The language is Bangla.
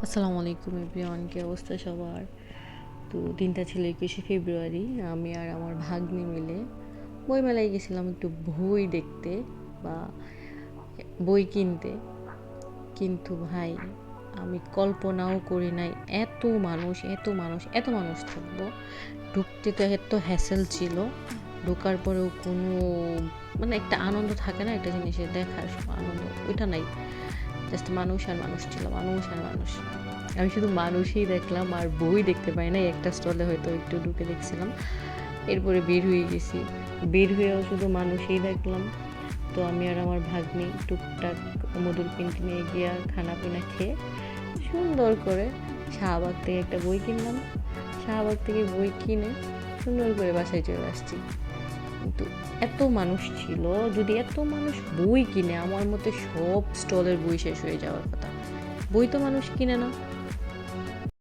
আসসালামু আলাইকুম এভরিওয়ান, কি অবস্থা সবার? তো দিনটা ছিল 21শে ফেব্রুয়ারি। আমি আর আমার ভাগ্নি মিলে বইমেলায় গেছিলাম একটু বই দেখতে বা বই কিনতে। কিন্তু ভাই, আমি কল্পনাও করি নাই এত মানুষ, এত মানুষ, এত মানুষ থাকবো। ঢুকতে তো এত হ্যাসেল ছিল, ঢোকার পরেও কোনো একটা আনন্দ থাকে না, একটা জিনিসের দেখার আনন্দ ওইটা নাই। জাস্ট মানুষ আর মানুষ ছিল, মানুষ আর মানুষ। আমি শুধু মানুষই দেখলাম আর বই দেখতে পাই নাই। একটা স্টলে হয়তো একটু ঢুকে দেখছিলাম, এরপরে বের হয়ে গেছি। বের হয়েও শুধু মানুষই দেখলাম। তো আমি আর আমার ভাগ্নি টুকটাক মধুর কিনতে নিয়ে গিয়ে খানা পিনা খেয়ে সুন্দর করে শাহবাগ থেকে একটা বই কিনলাম। শাহবাগ থেকে বই কিনে সুন্দর করে বাসায় চলে আসছি। কিন্তু এত মানুষ ছিল, যদি এত মানুষ বই কিনে, আমার মতে সব স্টলের বই শেষ হয়ে যাওয়ার কথা। বই তো মানুষ কিনে না,